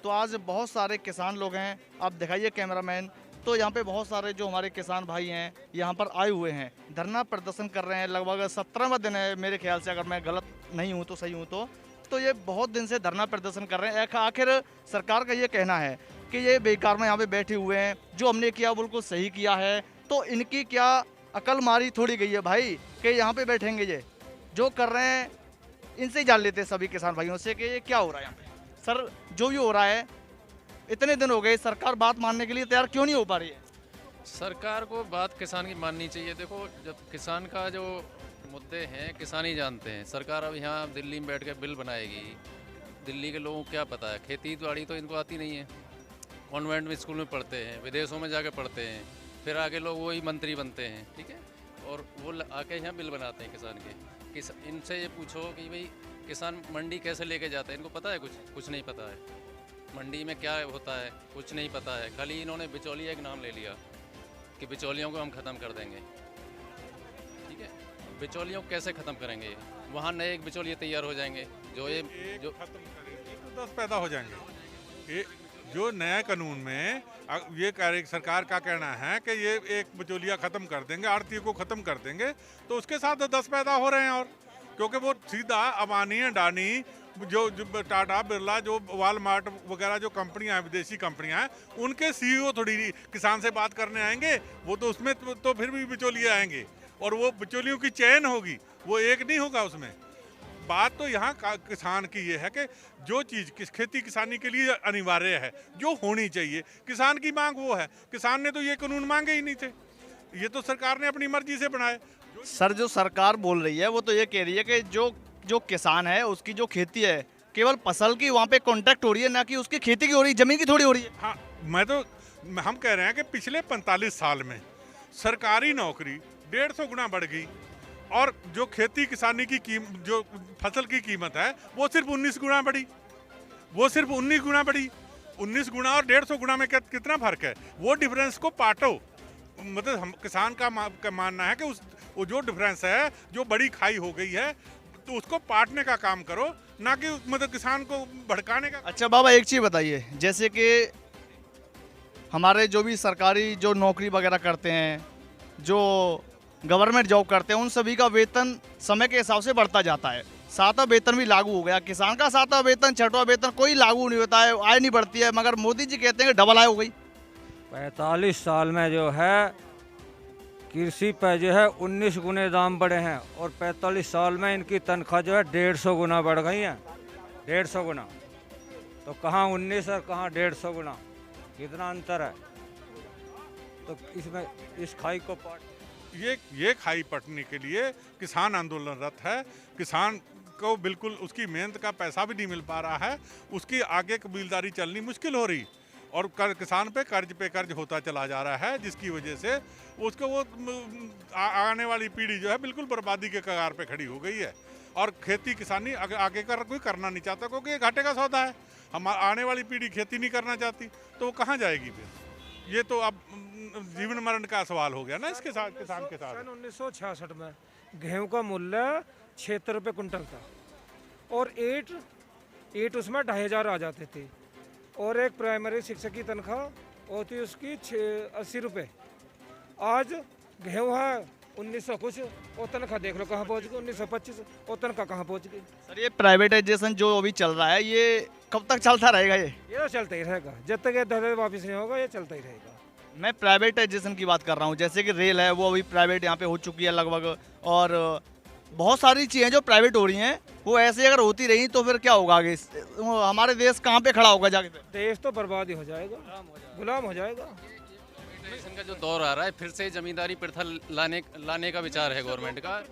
तो आज बहुत सारे किसान लोग हैं, आप दिखाइए कैमरामैन। तो यहाँ पे बहुत सारे जो हमारे किसान भाई हैं यहाँ पर आए हुए हैं, धरना प्रदर्शन कर रहे हैं। लगभग 17वां दिन है मेरे ख्याल से, अगर मैं गलत नहीं हूँ तो सही हूँ तो ये बहुत दिन से धरना प्रदर्शन कर रहे हैं। आखिर सरकार का ये कहना है कि ये बेकार में यहाँ पे बैठे हुए हैं, जो हमने किया बिल्कुल सही किया है। तो इनकी क्या अकल मारी थोड़ी गई है भाई कि यहाँ पे बैठेंगे? ये जो कर रहे हैं इनसे ही जान लेते हैं सभी किसान भाइयों से कि ये क्या हो रहा है यहाँ पे। सर, जो भी हो रहा है, इतने दिन हो गए, सरकार बात मानने के लिए तैयार क्यों नहीं हो पा रही है? सरकार को बात किसान की माननी चाहिए। देखो, जब किसान का जो मुद्दे हैं किसान ही जानते हैं। सरकार अब यहाँ दिल्ली में बैठ के बिल बनाएगी, दिल्ली के लोगों को क्या पता है? खेती बाड़ी तो इनको आती नहीं है। कॉन्वेंट में स्कूल में पढ़ते हैं, विदेशों में जाके पढ़ते हैं, फिर आगे लोग वही मंत्री बनते हैं, ठीक है, और वो आके यहाँ बिल बनाते हैं किसान के। इनसे ये पूछो कि भाई किसान मंडी कैसे लेके जाता है, इनको पता है? कुछ नहीं पता है। मंडी में क्या होता है कुछ नहीं पता है। खाली इन्होंने बिचौलिया एक नाम ले लिया कि बिचौलियों को हम ख़त्म कर देंगे, ठीक है। बिचौलियों को कैसे ख़त्म करेंगे? वहाँ नए एक बिचौलिए तैयार हो जाएंगे जो खत्म करेंगे तो 10 पैदा हो जाएंगे। ये जो नया कानून में ये सरकार का कहना है कि ये एक बिचौलिया खत्म कर देंगे, आड़ती को खत्म कर देंगे, तो उसके साथ 10 पैदा हो रहे हैं। और क्योंकि वो सीधा अबानी अडानी जो टाटा बिरला जो वालमार्ट वगैरह जो कंपनियां हैं, विदेशी कंपनियां हैं, उनके सीईओ थोड़ी किसान से बात करने आएंगे। वो तो उसमें तो फिर भी बिचौलिए आएंगे और वो बिचौलियों की चैन होगी, वो एक नहीं होगा उसमें। बात तो यहाँ किसान की ये है कि जो चीज़ खेती किसानी के लिए अनिवार्य है, जो होनी चाहिए, किसान की मांग वो है। किसान ने तो ये कानून मांगे ही नहीं थे, ये तो सरकार ने अपनी मर्जी से बनाए। सर, जो सरकार बोल रही है वो तो ये कह रही है कि जो किसान है उसकी जो खेती है केवल फसल की वहाँ पे कॉन्ट्रैक्ट हो रही है, ना कि उसकी खेती की हो रही है, जमीन की थोड़ी हो रही है। हाँ, हम कह रहे हैं कि पिछले 45 साल में सरकारी नौकरी 150 गुना बढ़ गई और जो खेती किसानी की जो फसल की कीमत है वो सिर्फ 19 गुना बढ़ी। वो सिर्फ 19 गुना बढ़ी। 19 गुना और 150 गुना में कितना फर्क है? वो डिफरेंस को पाटो। मतलब हम किसान का मानना है कि वो जो डिफरेंस है, जो बड़ी खाई हो गई है, तो उसको पाटने का काम करो, ना कि मतलब किसान को भड़काने का। अच्छा बाबा, एक चीज़ बताइए, जैसे कि हमारे जो भी सरकारी जो नौकरी वगैरह करते हैं, जो गवर्नमेंट जॉब करते हैं, उन सभी का वेतन समय के हिसाब से बढ़ता जाता है। 7वां वेतन भी लागू हो गया। किसान का 7वां वेतन 6वां वेतन कोई लागू नहीं होता है, आय नहीं बढ़ती है, मगर मोदी जी कहते हैं कि डबल आय हो गई। 45 साल में जो है कृषि पे जो है 19 गुने दाम बढ़े हैं और 45 साल में इनकी तनख्वाह जो है 150 गुना बढ़ गई है। 150 गुना। तो कहाँ 19 और कहाँ 150 गुना, कितना अंतर है? तो इसमें इस खाई को ये खाई पटने के लिए किसान आंदोलनरत है। किसान को बिल्कुल उसकी मेहनत का पैसा भी नहीं मिल पा रहा है, उसकी आगे कबीलदारी चलनी मुश्किल हो रही और किसान पे कर्ज होता चला जा रहा है, जिसकी वजह से उसको वो आने वाली पीढ़ी जो है बिल्कुल बर्बादी के कगार पे खड़ी हो गई है। और खेती किसानी आगे कोई करना नहीं चाहता, क्योंकि ये घाटे का सौदा है। हम आने वाली पीढ़ी खेती नहीं करना चाहती तो वो कहाँ जाएगी फिर? ये तो अब जीवन मरण का सवाल हो गया ना इसके साथ, किसान के साथ। सन 1966 में गेहूं का मूल्य 76 रुपये कुंटल था और ईट उसमें 2500 आ जाते थे और एक प्राइमरी शिक्षक की तनख्वाह होती उसकी 80 रुपये। आज गेहूं है 1900 कुछ और तनख्वाह देख लो कहाँ पहुँच गई, 1925 और तनख्वाह कहाँ पहुँच गई। सर, ये प्राइवेटाइजेशन जो अभी चल रहा है, ये कब तक चलता रहेगा? ये तो चलता ही रहेगा जब तक ये धरहरा वापस नहीं होगा, ये चलता ही रहेगा। मैं प्राइवेटाइजेशन की बात कर रहा हूँ, जैसे कि रेल है वो अभी प्राइवेट यहाँ पे हो चुकी है लगभग, और बहुत सारी चीज़ें जो प्राइवेट हो रही हैं वो ऐसे अगर होती रही तो फिर क्या होगा आगे? हमारे देश कहाँ पे खड़ा होगा जाके? देश तो बर्बाद ही हो जाएगा, गुलाम हो जाएगा। प्राइवेटाइजेशन का जो दौर आ रहा है, फिर से जमींदारी प्रथा लाने का विचार है गवर्नमेंट का।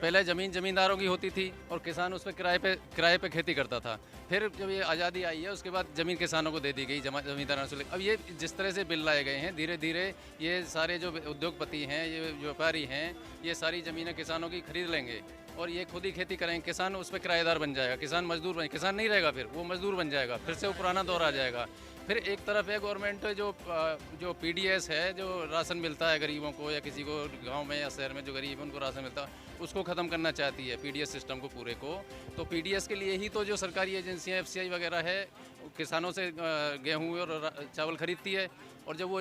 पहले ज़मीन जमींदारों की होती थी और किसान उस पर किराए पे खेती करता था। फिर जब ये आज़ादी आई है उसके बाद ज़मीन किसानों को दे दी गई, जमींदारों से। अब ये जिस तरह से बिल लाए गए हैं, धीरे धीरे ये सारे जो उद्योगपति हैं, ये व्यापारी हैं, ये सारी ज़मीनें किसानों की खरीद लेंगे और ये खुद ही खेती करेंगे। किसान उस पर किराएदार बन जाएगा, किसान मजदूर किसान नहीं रहेगा, फिर वो मजदूर बन जाएगा, फिर से वो पुराना दौर आ जाएगा। फिर एक तरफ है गवर्नमेंट जो पीडीएस है, जो राशन मिलता है गरीबों को या किसी को गांव में या शहर में जो गरीब है उनको राशन मिलता है, उसको ख़त्म करना चाहती है पीडीएस सिस्टम को पूरे को। तो पीडीएस के लिए ही तो जो सरकारी एजेंसियां एफसीआई वगैरह है किसानों से गेहूं और चावल खरीदती है, और जब वो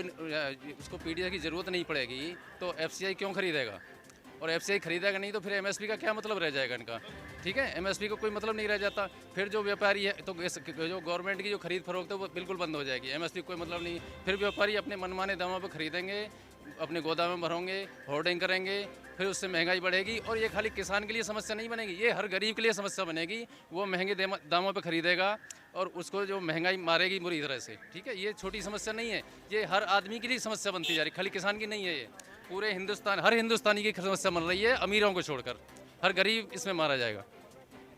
उसको पीडीएस की ज़रूरत नहीं पड़ेगी तो एफसीआई क्यों खरीदेगा, और एफसीआई खरीदेगा नहीं तो फिर एमएसपी का क्या मतलब रह जाएगा इनका। ठीक है, एमएसपी का कोई मतलब नहीं रह जाता। फिर जो व्यापारी है तो जो गवर्नमेंट की जो खरीद फरोख्त है वो बिल्कुल बंद हो जाएगी, एमएसपी कोई मतलब नहीं। फिर व्यापारी अपने मनमाने दामों पर खरीदेंगे, अपने गोदाम में भरोगे, होर्डिंग करेंगे, फिर उससे महंगाई बढ़ेगी। और ये खाली किसान के लिए समस्या नहीं बनेगी, ये हर गरीब के लिए समस्या बनेगी। वो महंगे दामों पर खरीदेगा और उसको जो महंगाई मारेगी बुरी तरह से। ठीक है, ये छोटी समस्या नहीं है, ये हर आदमी के लिए समस्या बनती जा रही, खाली किसान की नहीं है। ये पूरे हिंदुस्तान, हर हिंदुस्तानी की समस्या बन रही है, अमीरों को छोड़कर। हर गरीब इसमें मारा जाएगा।